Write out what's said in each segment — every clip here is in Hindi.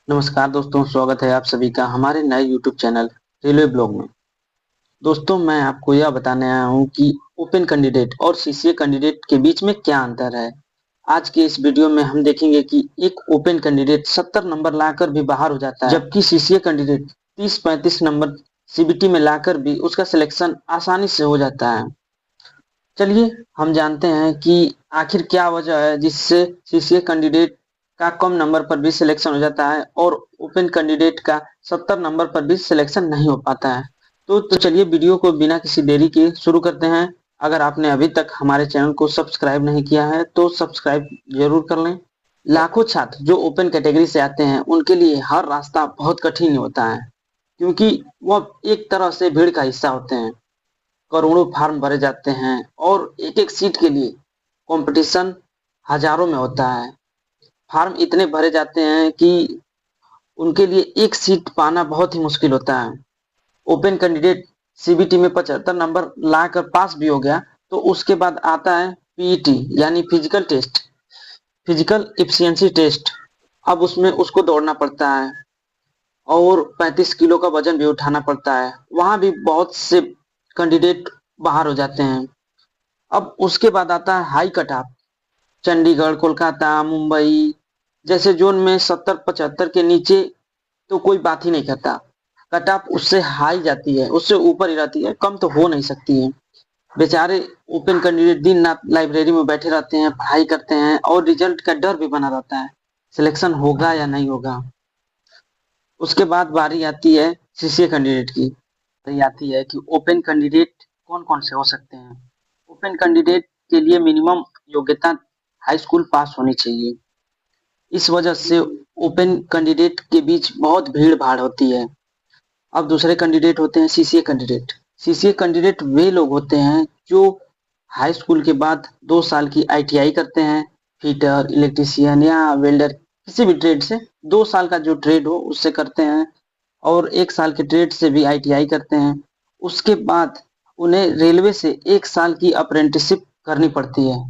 नमस्कार दोस्तों, स्वागत है आप सभी का हमारे नए YouTube चैनल रेलवे ब्लॉग में। दोस्तों, मैं आपको यह बताने आया हूं कि ओपन कैंडिडेट और सीसीए कैंडिडेट के बीच में क्या अंतर है। आज के इस वीडियो में हम देखेंगे कि एक ओपन कैंडिडेट 70 नंबर लाकर भी बाहर हो जाता है, जबकि सीसीए कैंडिडेट 30-35 नंबर सीबीटी में लाकर भी उसका सिलेक्शन आसानी से हो जाता है। चलिए हम जानते हैं कि आखिर क्या वजह है जिससे सीसीए कैंडिडेट का कम नंबर पर भी सिलेक्शन हो जाता है और ओपन कैंडिडेट का 70 नंबर पर भी सिलेक्शन नहीं हो पाता है। तो चलिए वीडियो को बिना किसी देरी के शुरू करते हैं। अगर आपने अभी तक हमारे चैनल को सब्सक्राइब नहीं किया है तो सब्सक्राइब जरूर कर लें। लाखों छात्र जो ओपन कैटेगरी से आते हैं उनके लिए हर रास्ता बहुत कठिन होता है, क्योंकि वह एक तरह से भीड़ का हिस्सा होते हैं। करोड़ों फार्म भरे जाते हैं और एक एक सीट के लिए कंपटीशन हजारों में होता है। फार्म इतने भरे जाते हैं कि उनके लिए एक सीट पाना बहुत ही मुश्किल होता है। ओपन कैंडिडेट सीबीटी में 75 नंबर लाकर पास भी हो गया तो उसके बाद आता है पीईटी यानी physical test, physical efficiency test. अब उसमें उसको दौड़ना पड़ता है और 35 किलो का वजन भी उठाना पड़ता है। वहां भी बहुत से कैंडिडेट बाहर हो जाते हैं। अब उसके बाद आता है high cut off. Chandigarh, Kolkata, Mumbai जैसे जोन में 70-75 के नीचे तो कोई बात ही नहीं करता। कट ऑफ उससे हाई जाती है, उससे ऊपर ही रहती है, कम तो हो नहीं सकती है। बेचारे ओपन कैंडिडेट दिन रात लाइब्रेरी में बैठे रहते हैं, पढ़ाई करते हैं और रिजल्ट का डर भी बना रहता है, सिलेक्शन होगा या नहीं होगा। उसके बाद बारी आती है सीसीए कैंडिडेट की। बारी आती है कि ओपन कैंडिडेट कौन कौन से हो सकते हैं। ओपन कैंडिडेट के लिए मिनिमम योग्यता हाई स्कूल पास होनी चाहिए। इस वजह से ओपन कैंडिडेट के बीच बहुत भीड़ भाड़ होती है। अब दूसरे कैंडिडेट होते हैं सीसीए कैंडिडेट। सीसीए कैंडिडेट वे लोग होते हैं जो हाई स्कूल के बाद 2 साल की आईटीआई करते हैं। फिटर, इलेक्ट्रीशियन या वेल्डर, किसी भी ट्रेड से 2 साल का जो ट्रेड हो उससे करते हैं और 1 साल के ट्रेड से भी आईटीआई करते हैं। उसके बाद उन्हें रेलवे से 1 साल की अप्रेंटिसशिप करनी पड़ती है।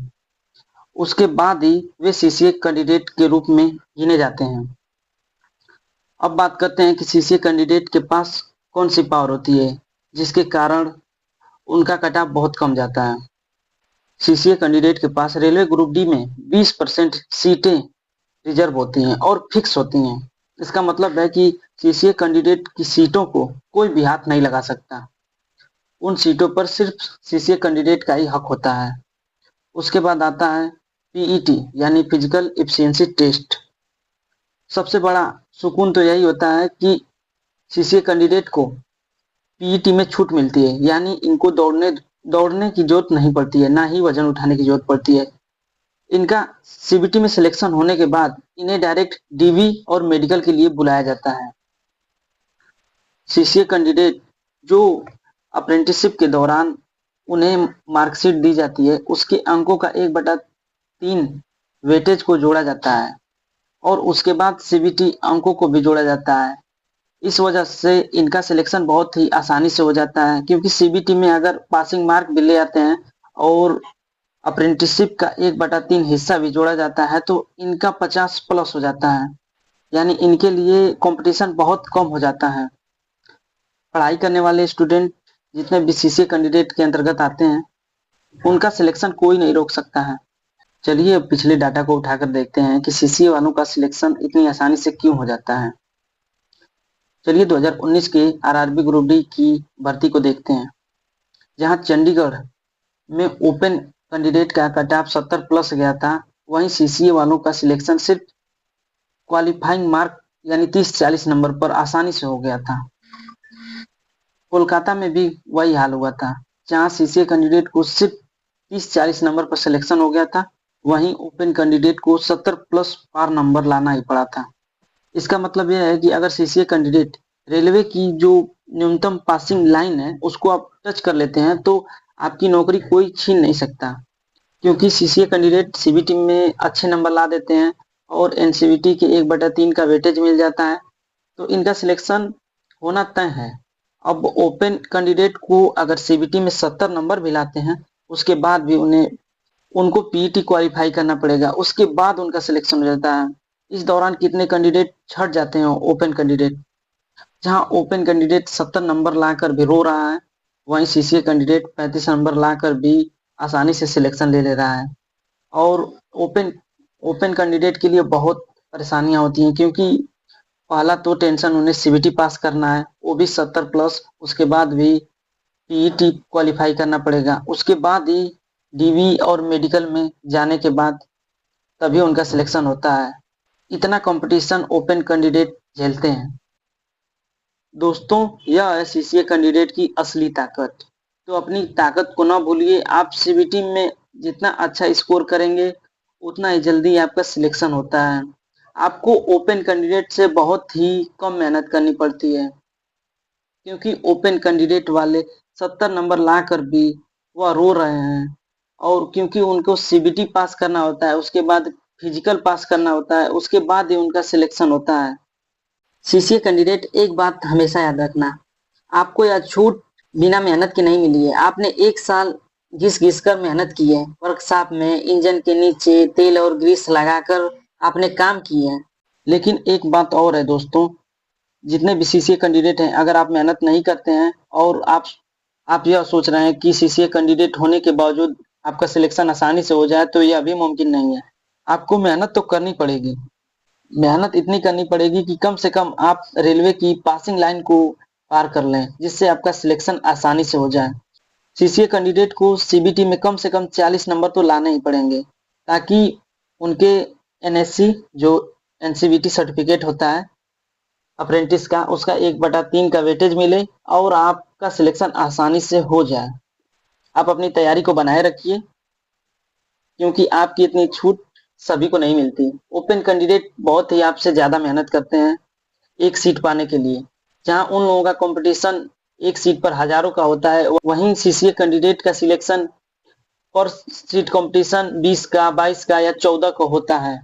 उसके बाद ही वे सीसीए कैंडिडेट के रूप में गिने जाते हैं। अब बात करते हैं कि सीसीए कैंडिडेट के पास कौन सी पावर होती है जिसके कारण उनका कट ऑफ बहुत कम जाता है। सीसीए कैंडिडेट के पास रेलवे ग्रुप डी में 20% सीटें रिजर्व होती हैं और फिक्स होती हैं। इसका मतलब है कि सीसीए कैंडिडेट की सीटों को कोई भी हाथ नहीं लगा सकता। उन सीटों पर सिर्फ सीसीए कैंडिडेट का ही हक होता है। उसके बाद आता है पीईटी यानी फिजिकल एफिशिएंसी टेस्ट। सबसे बड़ा सुकून तो यही होता है कि सीसीए कैंडिडेट को पीईटी में छूट मिलती है, यानी इनको दौड़ने दौड़ने की जरूरत नहीं पड़ती है, ना ही वजन उठाने की जरूरत पड़ती है। इनका सीबीटी में सिलेक्शन होने के बाद इन्हें डायरेक्ट डीवी और मेडिकल के लिए बुलाया जाता है। सीसीए कैंडिडेट जो अप्रेंटिसशिप के दौरान उन्हें मार्कशीट दी जाती है उसके अंकों का 1/3 वेटेज को जोड़ा जाता है और उसके बाद सीबीटी अंकों को भी जोड़ा जाता है। इस वजह से इनका सिलेक्शन बहुत ही आसानी से हो जाता है, क्योंकि सीबीटी में अगर पासिंग मार्क भी ले आते हैं और अप्रेंटिसशिप का 1/3 हिस्सा भी जोड़ा जाता है तो इनका 50+ हो जाता है। यानी इनके लिए कंपटीशन बहुत कम हो जाता है। पढ़ाई करने वाले स्टूडेंट जितने भी सीसीए कैंडिडेट के अंतर्गत आते हैं उनका सिलेक्शन कोई नहीं रोक सकता है। चलिए अब पिछले डाटा को उठाकर देखते हैं कि सीसीए वालों का सिलेक्शन इतनी आसानी से क्यों हो जाता है। चलिए 2019 के आरआरबी ग्रुप डी की भर्ती को देखते हैं, जहां चंडीगढ़ में ओपन कैंडिडेट का कट ऑफ 70+ गया था। वहीं सीसीए वालों का सिलेक्शन सिर्फ क्वालिफाइंग मार्क यानी 30-40 नंबर पर आसानी से हो गया था। कोलकाता में भी वही हाल हुआ था, जहां सीसीए कैंडिडेट को सिर्फ 30-40 नंबर पर सिलेक्शन हो गया था। वहीं ओपन कैंडिडेट को 70+ पार नंबर लाना ही पड़ा था। इसका मतलब यह है कि अगर सीसीए कैंडिडेट रेलवे की जो न्यूनतम पासिंग लाइन है उसको आप टच कर लेते हैं तो आपकी नौकरी कोई छीन नहीं सकता, क्योंकि सीसीए कैंडिडेट सीबीटी में अच्छे नंबर ला देते हैं और एनसीबीटी के 1/3 का वेटेज मिल जाता है, तो इनका सिलेक्शन होना तय है। अब ओपन कैंडिडेट को अगर सीबीटी में 70 नंबर भी लाते हैं उसके बाद भी उनको पीईटी क्वालिफाई करना पड़ेगा, उसके बाद उनका सिलेक्शन हो जाता है। इस दौरान कितने कैंडिडेट छट जाते हैं ओपन कैंडिडेट। जहां ओपन कैंडिडेट 70 नंबर लाकर भी रो रहा है, वहीं सीसीए कैंडिडेट 35 नंबर लाकर भी आसानी से सिलेक्शन ले ले रहा है। और ओपन ओपन कैंडिडेट के लिए बहुत परेशानियां होती हैं, क्योंकि पहला तो टेंशन उन्हें सीबीटी पास करना है, वो भी 70 प्लस। उसके बाद भी पीईटी क्वालिफाई करना पड़ेगा, उसके बाद ही डीवी और मेडिकल में जाने के बाद तभी उनका सिलेक्शन होता है। इतना कंपटीशन ओपन कैंडिडेट झेलते हैं। दोस्तों, यह है सीसीए कैंडिडेट की असली ताकत। तो अपनी ताकत को ना भूलिए। आप सीबीटी में जितना अच्छा स्कोर करेंगे, उतना ही जल्दी आपका सिलेक्शन होता है। आपको ओपन कैंडिडेट से बहुत ही कम मेहनत करनी पड़ती है, क्योंकि ओपन कैंडिडेट वाले 70 नंबर ला कर भी वह रो रहे हैं। और क्योंकि उनको सीबीटी पास करना होता है, उसके बाद फिजिकल पास करना होता है, उसके बाद ही उनका सिलेक्शन होता है। सीसीए कैंडिडेट, एक बात हमेशा याद रखना, आपको यह छूट बिना मेहनत के नहीं मिली है। आपने 1 साल घिस घिस कर मेहनत की है, वर्कशॉप में इंजन के नीचे तेल और ग्रीस लगाकर आपने काम किए हैं। लेकिन एक बात और है दोस्तों, जितने भी सीसीए कैंडिडेट हैं, अगर आप मेहनत नहीं करते हैं और आप यह सोच रहे हैं कि सीसीए कैंडिडेट होने के बावजूद आपका सिलेक्शन आसानी से हो जाए, तो यह भी मुमकिन नहीं है। आपको मेहनत तो करनी पड़ेगी। मेहनत इतनी करनी पड़ेगी कि कम से कम आप रेलवे की पासिंग लाइन को पार कर लें, जिससे आपका सिलेक्शन आसानी से हो जाए। सीसीए कैंडिडेट को सीबीटी में कम से कम 40 नंबर तो लाने ही पड़ेंगे, ताकि उनके एनएससी जो एनसीबीटी सर्टिफिकेट होता है अप्रेंटिस का, उसका 1/3 का वेटेज मिले और आपका सिलेक्शन आसानी से हो जाए। आप अपनी तैयारी को बनाए रखिए, क्योंकि आपकी इतनी छूट सभी को नहीं मिलती। ओपन कैंडिडेट बहुत ही आपसे ज़्यादा मेहनत करते हैं एक सीट पाने के लिए। जहां उन लोगों का कंपटीशन एक सीट पर हजारों का होता है, वहीं सीसीए कैंडिडेट का सिलेक्शन पर सीट कंपटीशन 20 का, 22 का या 14 का होता है।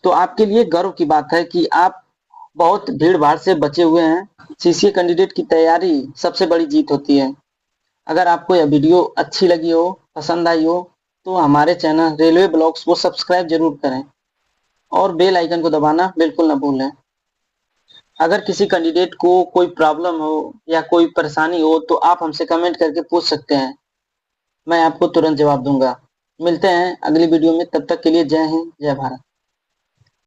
तो आपके लिए गर्व की बात है कि आप बहुत भीड़ भाड़ से बचे हुए हैं। सीसीए कैंडिडेट की तैयारी सबसे बड़ी जीत होती है। अगर आपको यह वीडियो अच्छी लगी हो, पसंद आई हो, तो हमारे चैनल रेलवे ब्लॉग्स को सब्सक्राइब जरूर करें और बेल आइकन को दबाना बिल्कुल ना भूलें। अगर किसी कैंडिडेट को कोई प्रॉब्लम हो या कोई परेशानी हो, तो आप हमसे कमेंट करके पूछ सकते हैं, मैं आपको तुरंत जवाब दूंगा। मिलते हैं अगली वीडियो में, तब तक के लिए जय हिंद, जय भारत।